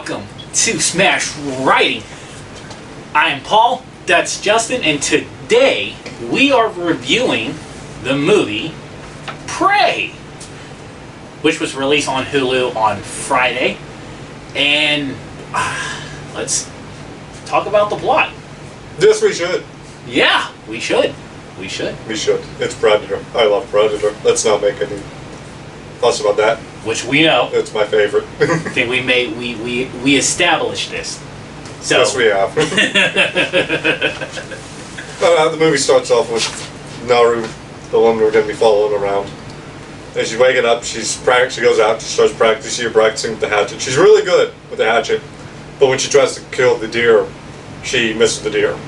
Welcome to Smash Writing. I am Paul, that's Justin, and today we are reviewing the movie Prey, which was released on Hulu on Friday. And let's talk about the plot. Yes, we should. Yeah, we should. We should. It's Predator. I love Predator. Let's not make any fuss about that. Which we know. It's my favorite. I think we established this. So. Yes, we have. The movie starts off with Naru, the one we're going to be following around. And she's waking up, she goes out, she starts practicing with the hatchet. She's really good with the hatchet, but when she tries to kill the deer, she misses the deer.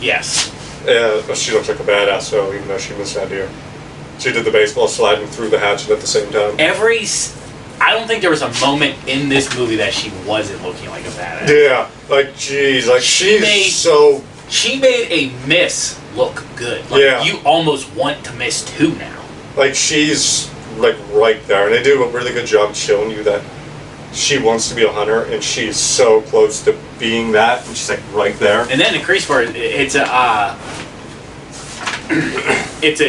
Yes. She looks like a badass, though, even though she missed that deer. She did the baseball sliding through the hatchet at the same time. I don't think there was a moment in this movie that she wasn't looking like a badass. Yeah, like, jeez, like, She made a miss look good. Like, yeah. You almost want to miss two now. Like, she's, like, right there. And they do a really good job showing you that she wants to be a hunter, and she's so close to being that, and she's, like, right there. And then the crease part,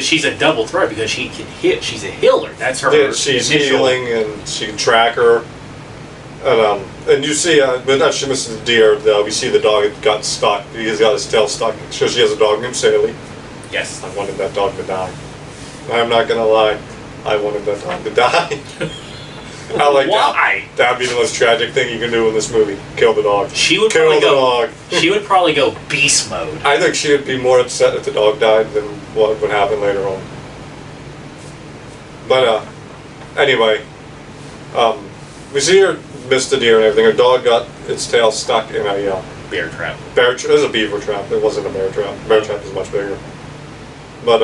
she's a double threat because she can hit. She's a healer. That's her. Yeah, she's healing, and she can track her. And you see, but not she misses the deer. We see the dog got stuck. He's got his tail stuck. So she has a dog named Sally. Yes. I wanted that dog to die. I'm not gonna lie. I wanted that dog to die. I like Why? That'd be the most tragic thing you can do in this movie. Kill the dog. She would kill probably the go. Dog. She would probably go beast mode. I think she would be more upset if the dog died than what would happen later on. But anyway, we see her miss the deer and everything. Her dog got its tail stuck in a bear trap. It was a beaver trap. It wasn't a bear trap. Bear trap is much bigger. But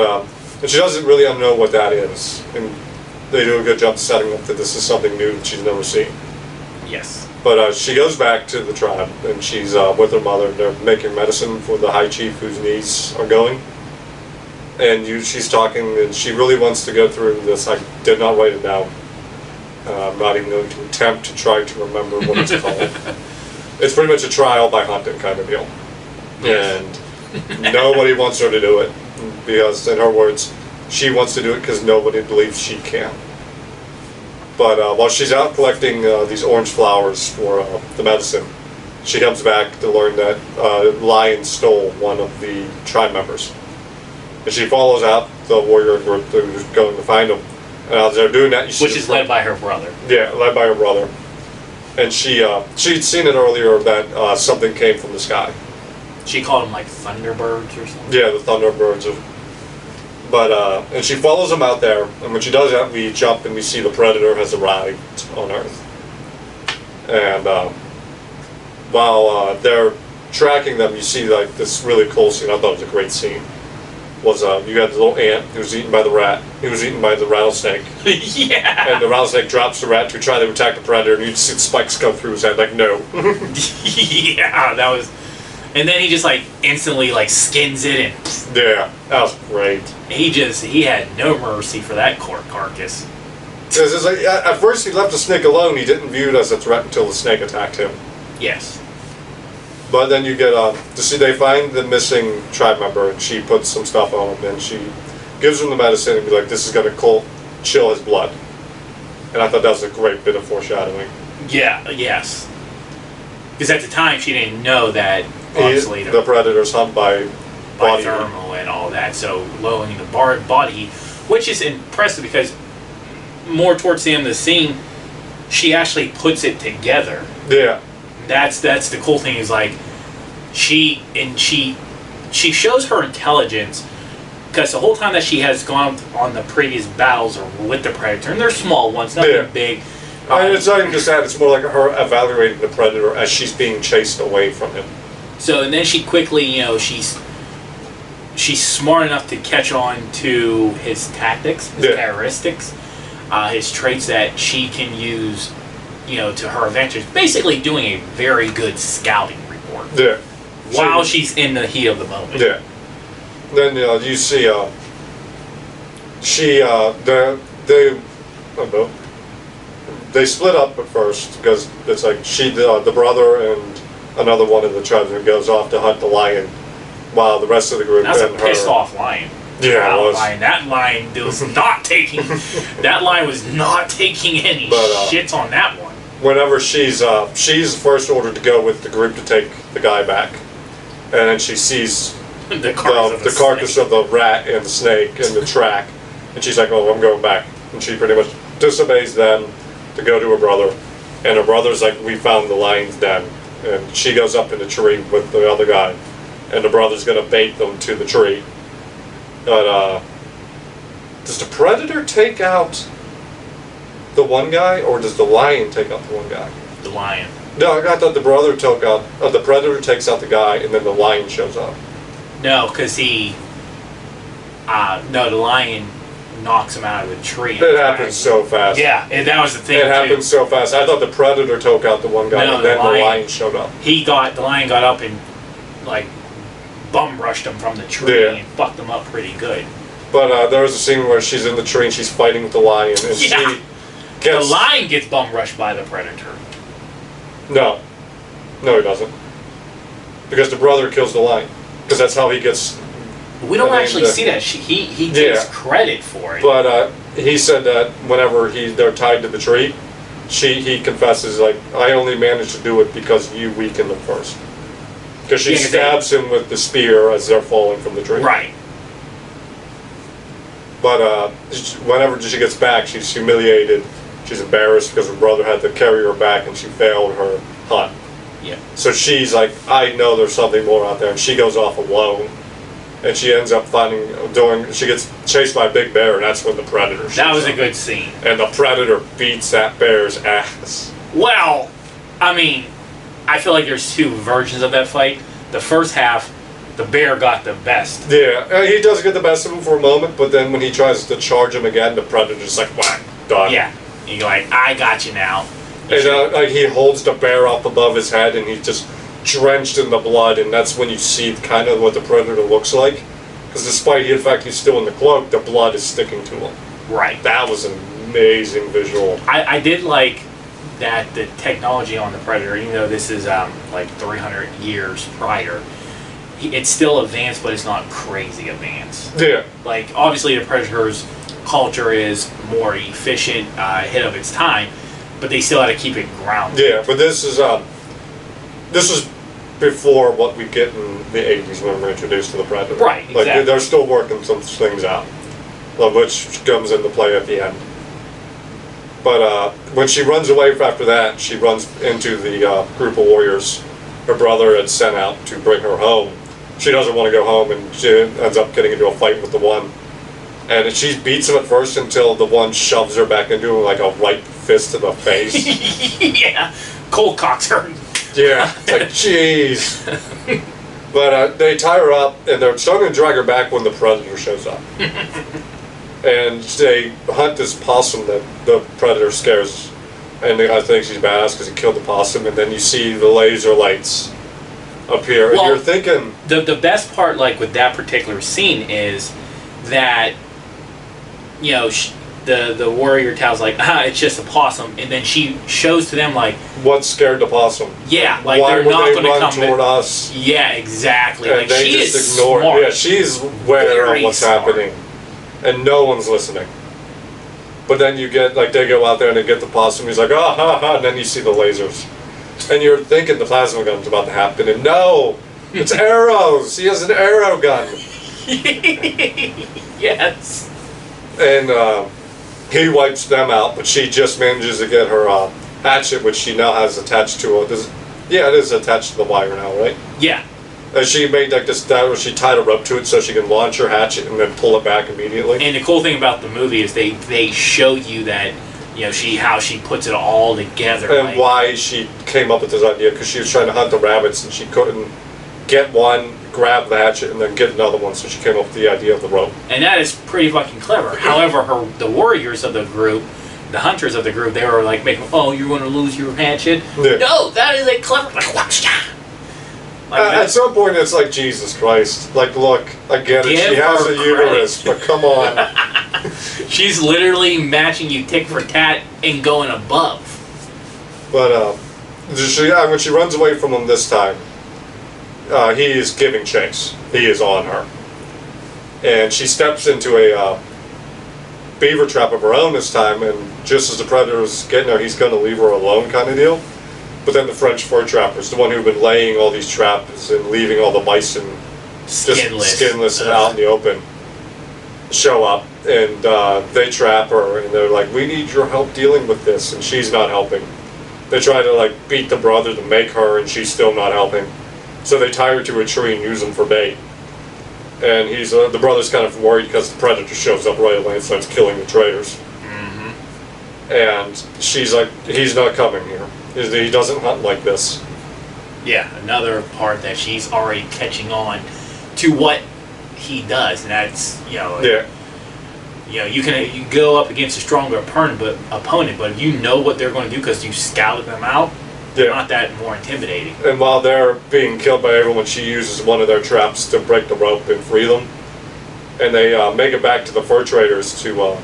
and she doesn't really know what that is, and they do a good job setting up that this is something new that she's never seen. Yes. But she goes back to the tribe, and she's with her mother. They're making medicine for the high chief whose knees are going. And she's talking, and she really wants to go through this. I did not write it down. I'm not even going to attempt to try to remember what it's called. It's pretty much a trial by hunting kind of deal. Yes. And nobody wants her to do it, because, in her words, she wants to do it because nobody believes she can. But while she's out collecting these orange flowers for the medicine, she comes back to learn that Lion stole one of the tribe members. And she follows out the warrior group who's going to find him. And as they're doing that, Which is led by her brother. Yeah, led by her brother. And she'd seen it earlier that something came from the sky. She called them like Thunderbirds or something. Yeah, the Thunderbirds. But and she follows them out there, and when she does that, we jump and we see the Predator has arrived on Earth. And while they're tracking them, you see like this really cool scene. I thought it was a great scene. Was you had the little ant who was eaten by the rat. He was eaten by the rattlesnake. Yeah. And the rattlesnake drops the rat to try to attack the Predator, and you see the spikes come through his head. Like, no. Yeah, that was. And then he just like instantly like skins it and. Yeah, that was great. He had no mercy for that carcass. It's like, at first he left the snake alone. He didn't view it as a threat until the snake attacked him. Yes. But then you get to see they find the missing tribe member, and she puts some stuff on him, and she gives him the medicine and be like, "This is gonna chill his blood." And I thought that was a great bit of foreshadowing. Yeah. Yes. Because at the time she didn't know that obviously the Predator's hunt by thermal and all that, so lowering the body, which is impressive because more towards the end of the scene, she actually puts it together. Yeah. That's the cool thing is like she shows her intelligence because the whole time that she has gone on the previous battles or with the Predator, and they're small ones, nothing big. And it's not even just that; it's more like her evaluating the Predator as she's being chased away from him. So and then she quickly, she's smart enough to catch on to his tactics, his characteristics, his traits that she can use, to her advantage. Basically doing a very good scouting report. Yeah. While she's in the heat of the moment. Yeah. Then you see they split up at first because it's like the brother and another one of the tribesmen goes off to hunt the lion, while the rest of the group That's a and her. pissed off lion. Yeah, it was. That lion was not taking. That lion was not taking any shits on that one. Whenever she's first ordered to go with the group to take the guy back, and then she sees the carcass of the rat and the snake in the track, and she's like, "Oh, I'm going back," and she pretty much disobeys them to go to her brother, and her brother's like, "We found the lion's den," and she goes up in the tree with the other guy, and the brother's gonna bait them to the tree. But does the predator take out the one guy, or does the lion take out the one guy? The lion. No, I thought the brother took out. The predator takes out the guy, and then the lion shows up. No, because the lion knocks him out of the tree. It happens so fast. Yeah, and that was the thing. It happens so fast. I thought the predator took out the one guy, No, and then the the lion- lion showed up. The lion got up and like bum rushed him from the tree Yeah. and fucked him up pretty good. But there was a scene where she's in the tree and she's fighting with the lion, and Yeah. she gets The lion gets bum rushed by the predator. No, he doesn't, because the brother kills the lion, because that's how he gets. We don't I mean, actually see that. He takes credit for it. But he said that whenever they're tied to the tree, he confesses, like, I only managed to do it because you weakened them first. Because she stabs him with the spear as they're falling from the tree. Right. But whenever she gets back, she's humiliated. She's embarrassed because her brother had to carry her back and she failed her hunt. Yeah. So she's like, I know there's something more out there, and she goes off alone. And she ends up she gets chased by a big bear, and that's when the predator shows That was up. a good scene. And the predator beats that bear's ass. Well, I mean, I feel like there's two versions of that fight. The first half, the bear got the best. Yeah, he does get the best of him for a moment, but then when he tries to charge him again, the predator's like, whack, done. Yeah. And you're like, I got you now. And he holds the bear up above his head, and he's just drenched in the blood, and that's when you see kind of what the predator looks like. Because despite the fact he's still in the cloak, the blood is sticking to him. Right. That was an amazing visual. I did like that the technology on the Predator, even though this is like 300 years prior, it's still advanced, but it's not crazy advanced. Yeah. Like, obviously the Predator's culture is more efficient, ahead of its time, but they still had to keep it grounded. Yeah, but this is before what we get in the 80s when we're introduced to the Predator. Right, Like, exactly. they're still working some things out, which comes into play at the end. But when she runs away after that, she runs into the group of warriors her brother had sent out to bring her home. She doesn't want to go home, and she ends up getting into a fight with the one. And she beats him at first until the one shoves her back into him like a right fist to the face. Yeah, cold cocks her. Yeah, it's like, jeez. But they tie her up, and they're starting to drag her back when the predator shows up. And they hunt this possum that the predator scares. And I think she's badass because he killed the possum, and then you see the laser lights appear. Well, and you're thinking... The best part, like, with that particular scene is that, you know, the warrior tells, like, it's just a possum, and then she shows to them, like... What scared the possum? Yeah, like, Why they're would not they going to run come... toward us? Yeah, exactly. And like, they she just is ignore smart. it. Yeah, she's aware Very of what's smart. happening. And no one's listening. But then you get, like, they go out there and they get the possum, he's like, ah, ha, ha, and then you see the lasers. And you're thinking the plasma gun's about to happen, and no! It's arrows! He has an arrow gun! Yes. And he wipes them out, but she just manages to get her hatchet, which she now has attached to it. Yeah, it is attached to the wire now, right? Yeah. And she made like this, she tied a rope to it so she can launch her hatchet and then pull it back immediately. And the cool thing about the movie is they show you that, you know, how she puts it all together. And like, why she came up with this idea, because she was trying to hunt the rabbits and she couldn't get one, grab the hatchet, and then get another one, so she came up with the idea of the rope. And that is pretty fucking clever. However, the warriors of the group, the hunters of the group, they were like making, oh, you're going to lose your hatchet? Yeah. No, that is a clever... At some point, it's like, Jesus Christ. Like, look, I get it. She has a uterus, but come on. She's literally matching you tick for tat and going above. But when she runs away from him this time, he is giving chase. He is on her. And she steps into a beaver trap of her own this time, and just as the predator is getting her, he's going to leave her alone kind of deal. But then the French fur trappers, the one who've been laying all these traps and leaving all the bison skinless and out in the open, show up, and they trap her, and they're like, we need your help dealing with this, and she's not helping. They try to like beat the brother to make her, and she's still not helping. So they tie her to a tree and use him for bait. And he's the brother's kind of worried because the predator shows up right away and starts killing the traders. And she's like, he's not coming here. He doesn't hunt like this. Yeah, another part that she's already catching on to what he does, and that's Yeah. You can go up against a stronger opponent, but if you know what they're going to do because you scouted them out, Yeah. not that more intimidating. And while they're being killed by everyone, she uses one of their traps to break the rope and free them. And they make it back to the fur traders to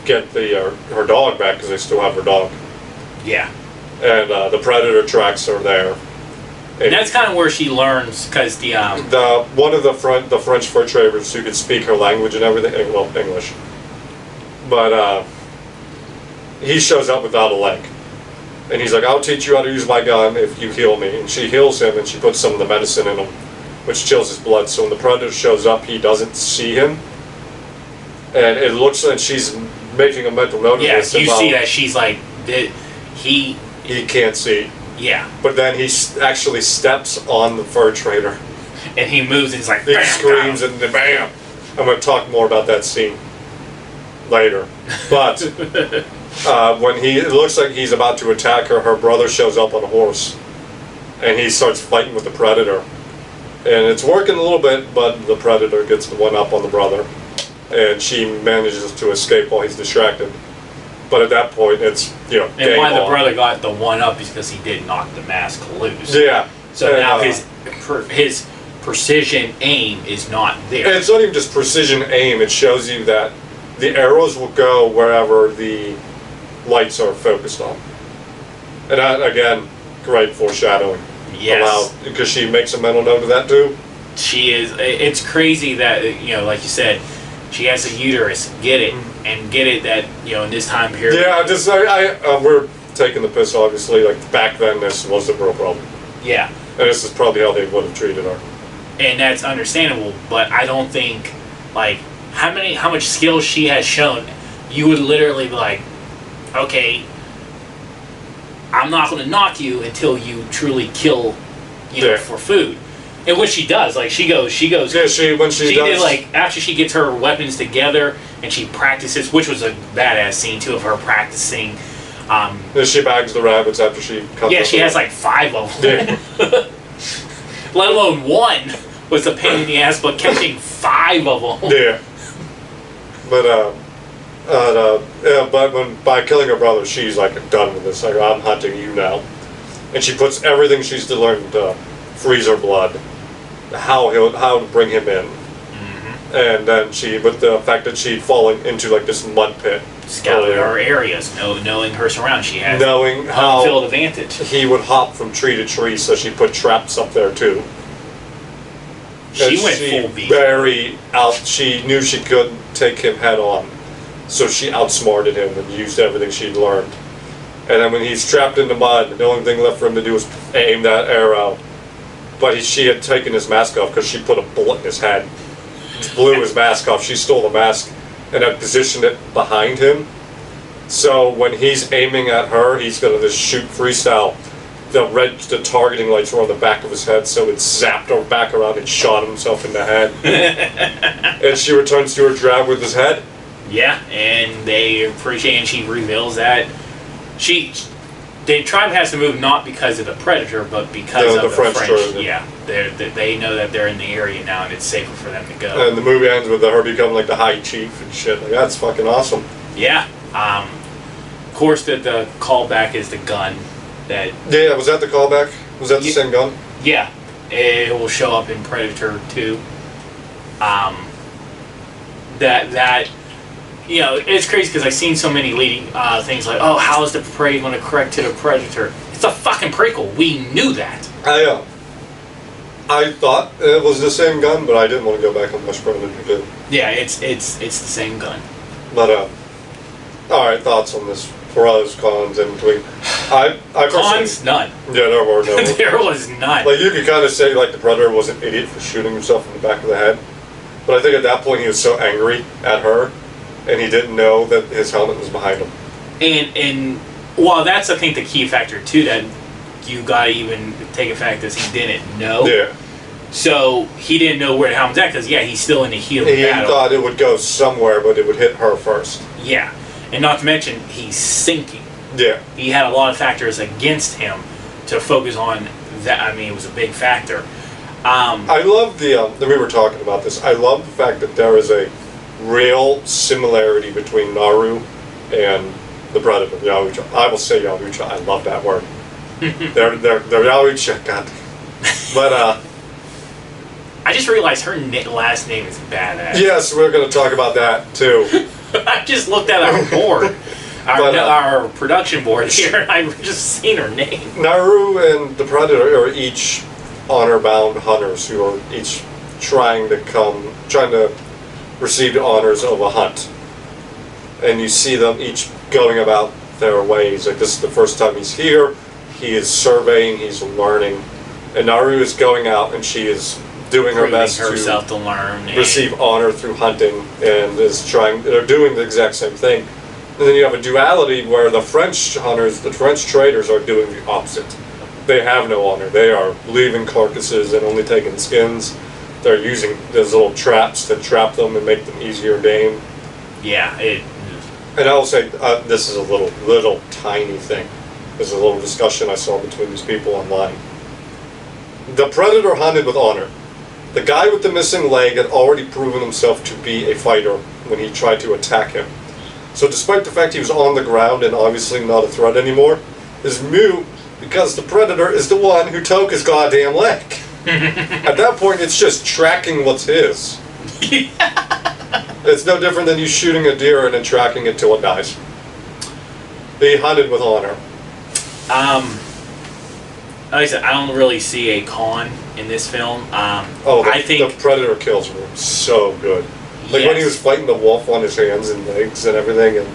get her dog back because they still have her dog. Yeah. And the predator tracks her there. And that's kind of where she learns, because the one of the French fur traders who could speak her language and everything, well, English, but he shows up without a leg, and he's like, "I'll teach you how to use my gun if you heal me." And she heals him, and she puts some of the medicine in him, which chills his blood. So when the predator shows up, he doesn't see him, and it looks like she's making a mental note of this. Yeah, you see that she's like, he can't see. Yeah. But then he actually steps on the fur trader. And he moves and he's like, he bam, screams bam. and then bam. I'm going to talk more about that scene later. But when it looks like he's about to attack her, her brother shows up on a horse. And he starts fighting with the predator. And it's working a little bit, but the predator gets the one up on the brother. And she manages to escape while he's distracted. But at that point, it's, and why the brother got the one up is because he did knock the mask loose. Yeah. So now his precision aim is not there. And it's not even just precision aim. It shows you that the arrows will go wherever the lights are focused on. And that, again, great foreshadowing. Yes. Because she makes a mental note of that too. She is. It's crazy that, like you said, she has a uterus. Get it. And get it that, in this time period. Yeah, we're taking the piss, obviously. Like, back then, this was a real problem. Yeah. And this is probably how they would have treated her. And that's understandable, but I don't think, like, how much skill she has shown, you would literally be like, okay, I'm not going to knock you until you truly kill, for food. And what she does, like, she goes. Yeah, when she does. Did, like, after she gets her weapons together and she practices, which was a badass scene too of her practicing. Then she bags the rabbits after she cuts. Yeah, she has like 5 of them. Yeah. Let alone one was a pain in the ass, but catching 5 of them. Yeah. But by killing her brother, she's like done with this. Like, I'm hunting you now, and she puts everything she's learned to freeze her blood, how to bring him in, and then with the fact that she'd fallen into like this mud pit, scouting her areas, knowing her surroundings, she has knowing how field advantage. He would hop from tree to tree, so she put traps up there too. She went full beat. She knew she couldn't take him head on, so she outsmarted him and used everything she'd learned. And then when he's trapped in the mud, the only thing left for him to do was aim that arrow. But she had taken his mask off because she put a bullet in his head. Blew his mask off. She stole the mask and had positioned it behind him. So when he's aiming at her, he's going to just shoot freestyle. The targeting lights were on the back of his head, so it zapped her back around and shot himself in the head. And she returns to her drab with his head. Yeah, and they appreciate, and she reveals that the tribe has to move not because of the predator, but because of the French. Yeah, they know that they're in the area now, and it's safer for them to go. And the movie ends with her becoming like the high chief and shit. Like, that's fucking awesome. Yeah. Of course, the callback is the gun. Yeah, was that the callback? Was that the same gun? Yeah, it will show up in Predator 2. That you know, it's crazy because I've seen so many leading things like, oh, how is the prey going to correct to the predator? It's a fucking prequel. We knew that. I thought it was the same gun, but I didn't want to go back and watch Predator 2. Yeah, it's the same gun. But alright, thoughts on this? Pros, cons, in between. I Cons, none. Yeah, there were no. There was none. Like, you could kind of say, like, the Predator was an idiot for shooting himself in the back of the head. But I think at that point he was so angry at her, and he didn't know that his helmet was behind him. And well, that's, I think, the key factor, too, that you gotta even take a fact that he didn't know. Yeah. So, he didn't know where the helmet's at, because, yeah, he's still in the heat of the He battle. thought it would go somewhere, but it would hit her first. Yeah. And not to mention, he's sinking. Yeah. He had a lot of factors against him to focus on that. I mean, it was a big factor. I love we were talking about this, I love the fact that there is a real similarity between Naru and the Predator, Yahucha. I will say Yahucha, I love that word. they're Yahucha, God. But, I just realized her last name is badass. yes, we're going to talk about that, too. I just looked at our board, our production board here, and I've just seen her name. Naru and the Predator are each honor-bound hunters who are each trying to receive the honors of a hunt. And you see them each going about their ways. Like, this is the first time he's here, he is surveying, he's learning. And Naru is going out and she is doing her best herself to learn, receive honor through hunting, and they're doing the exact same thing. And then you have a duality where the French hunters, the French traders, are doing the opposite. They have no honor. They are leaving carcasses and only taking skins. They're using those little traps to trap them and make them easier game. Yeah, And I will say, this is a little tiny thing. There's a little discussion I saw between these people online. The Predator hunted with honor. The guy with the missing leg had already proven himself to be a fighter when he tried to attack him. So despite the fact he was on the ground and obviously not a threat anymore, is mute because the Predator is the one who took his goddamn leg. At that point, it's just tracking what's his. It's no different than you shooting a deer and then tracking it till it dies. He hunted with honor. Like I said, I don't really see a con in this film. I think the Predator kills were so good. Like when he was fighting the wolf on his hands and legs and everything, and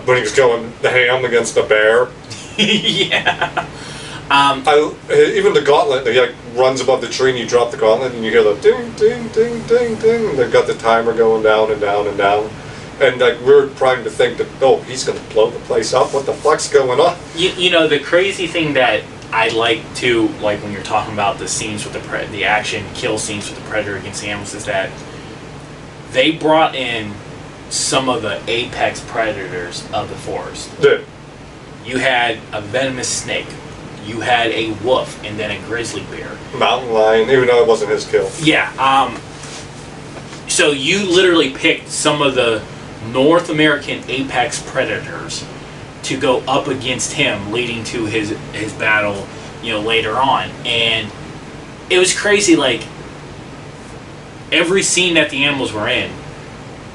when he was going the ham against the bear. Yeah. Even the gauntlet, he like runs above the tree and you drop the gauntlet and you hear the ding, ding, ding, ding, ding. And they've got the timer going down and down and down. And like we're trying to think that, oh, he's going to blow the place up. What the fuck's going on? You know, the crazy thing that I like to, like when you're talking about the scenes with the action kill scenes with the Predator against the animals, is that they brought in some of the apex predators of the forest. Yeah. You had a venomous snake, you had a wolf, and then a grizzly bear. Mountain lion, even though it wasn't his kill. Yeah. So you literally picked some of the North American apex predators to go up against him, leading to his battle, you know, later on. And it was crazy. Like every scene that the animals were in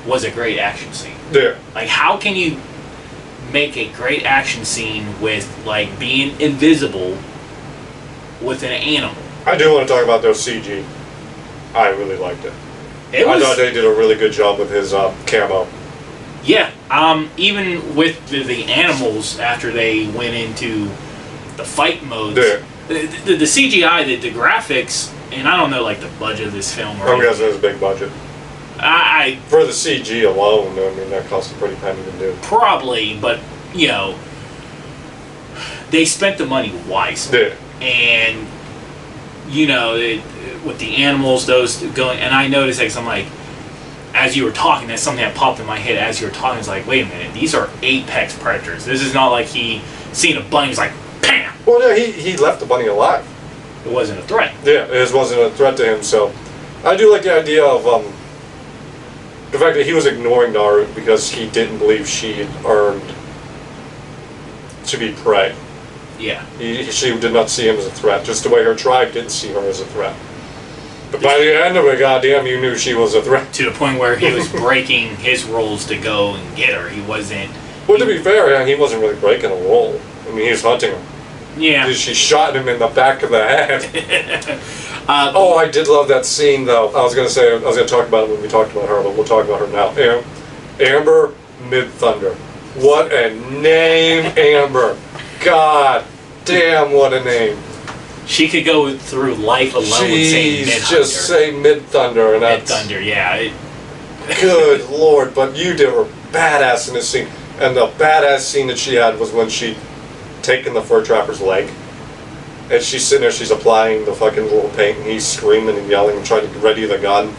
was a great action scene. Yeah. Like, how can you make a great action scene with like being invisible with an animal? I do want to talk about those CG. I really liked it. I thought they did a really good job with his camo. Yeah, even with the animals after they went into the fight modes, the CGI, the graphics, and I don't know like the budget of this film. I'm guessing it was a big budget. For the CG alone, I mean that cost a pretty penny to do. Probably, but you know, they spent the money wisely. Yeah. And you know, with the animals, those going, and I noticed like I'm like, as you were talking, that's something that popped in my head as you were talking. It's like, wait a minute, these are apex predators. This is not like he seen a bunny, he's like, bam! Well, yeah, he left the bunny alive. It wasn't a threat. Yeah, it wasn't a threat to him, so I do like the idea of the fact that he was ignoring Naru because he didn't believe she had earned to be prey. Yeah. She did not see him as a threat, just the way her tribe didn't see her as a threat. But by the end of it, goddamn, you knew she was a threat. To the point where he was breaking his rules to go and get her. He wasn't. Well, to be fair, he wasn't really breaking a rule. I mean, he was hunting her. Yeah. She shot him in the back of the head. Oh, I did love that scene, though. I was gonna talk about it when we talked about her, but we'll talk about her now. Amber Mid-Thunder. What a name, Amber. God damn, what a name. She could go through life alone with saying Jeez, Mid-Thunder. just say Mid-Thunder, and that's... Mid-Thunder, yeah. Good lord, but you did her badass in this scene. And the badass scene that she had was when she taken the fur trapper's leg. And she's sitting there, she's applying the fucking little paint, and he's screaming and yelling and trying to ready the gun.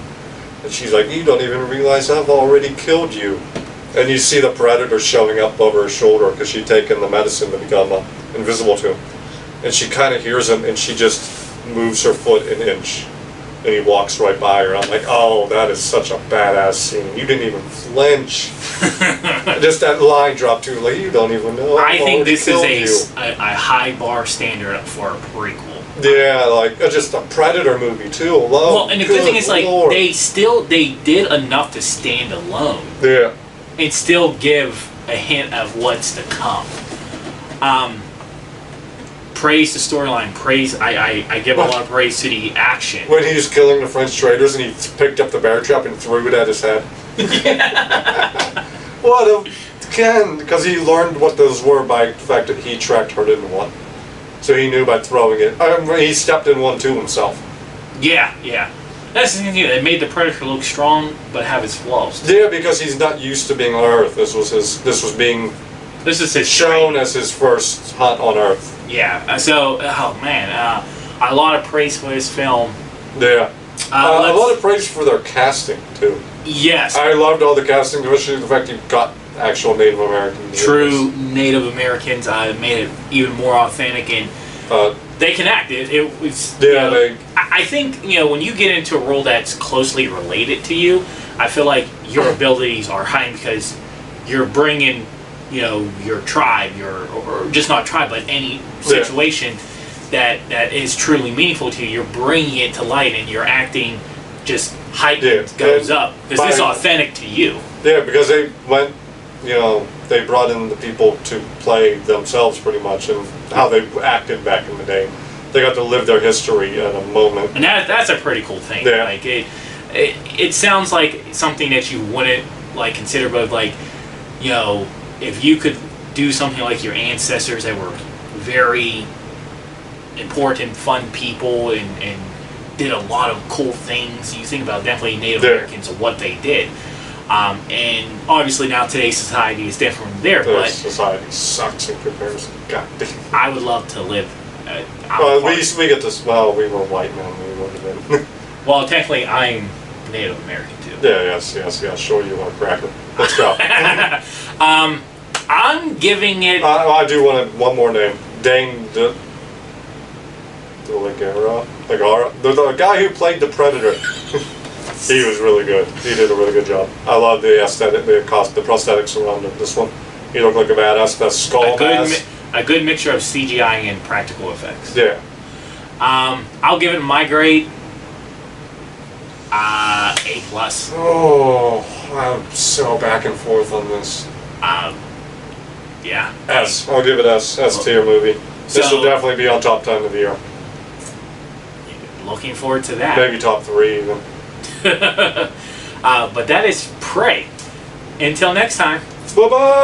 And she's like, you don't even realize I've already killed you. And you see the predator showing up over her shoulder because she'd taken the medicine to become invisible to him. And she kind of hears him, and she just moves her foot an inch. And he walks right by her. I'm like, oh, that is such a badass scene. You didn't even flinch. Just that line dropped too, like, you don't even know. I think this is you. a high bar standard for a prequel. Yeah, like just a Predator movie too. Well, and the good thing is, like, Lord. they did enough to stand alone Yeah. and still give a hint of what's to come. Praise the storyline. Praise. I give a lot of praise to the action. When he was killing the French traders and he picked up the bear trap and threw it at his head. What a because he learned what those were by the fact that he tracked her in one. So he knew by throwing it. He stepped in one too himself. Yeah. That's the thing. It made the Predator look strong, but have its flaws. Yeah, because he's not used to being on Earth. This was being This is his shown training. as his first hunt on Earth. Yeah. So, oh man, a lot of praise for this film. Yeah. A lot of praise for their casting too. Yes. I loved all the casting, especially the fact you got actual Native Americans. True Native Americans made it even more authentic, and they can act. It was. Yeah, I think when you get into a role that's closely related to you, I feel like your abilities are heightened because you're bringing, your tribe, or just not tribe, but any situation that is truly meaningful to you. You're bringing it to light, and your acting just heightened, goes up because it's authentic to you. Yeah, because they went, they brought in the people to play themselves pretty much, and how they acted back in the day. They got to live their history at a moment. And that's a pretty cool thing. Yeah. Like it sounds like something that you wouldn't consider, but if you could do something like your ancestors that were very important, fun people and did a lot of cool things. You think about definitely Native Americans and what they did. And obviously now today's society is different from there, but society sucks in comparison. God damn. I would love to live. We get this. Well, we were white men. We would have been. Well, technically, I'm Native American too. Yeah. Yes. Sure, you want a cracker. Let's go. I'm giving it. I do want one more name. Dane DeLaGara. The guy who played the Predator. He was really good. He did a really good job. I love the aesthetic, the prosthetics around this one. He looked like a badass. That skull mask. A good mixture of CGI and practical effects. Yeah. I'll give it my grade. A+. Oh, I'm so back and forth on this. Yeah. S. I'll give it S. S tier movie. This will definitely be on top 10 of the year. Looking forward to that. Maybe top 3 even. But that is Prey. Until next time. Bye-bye!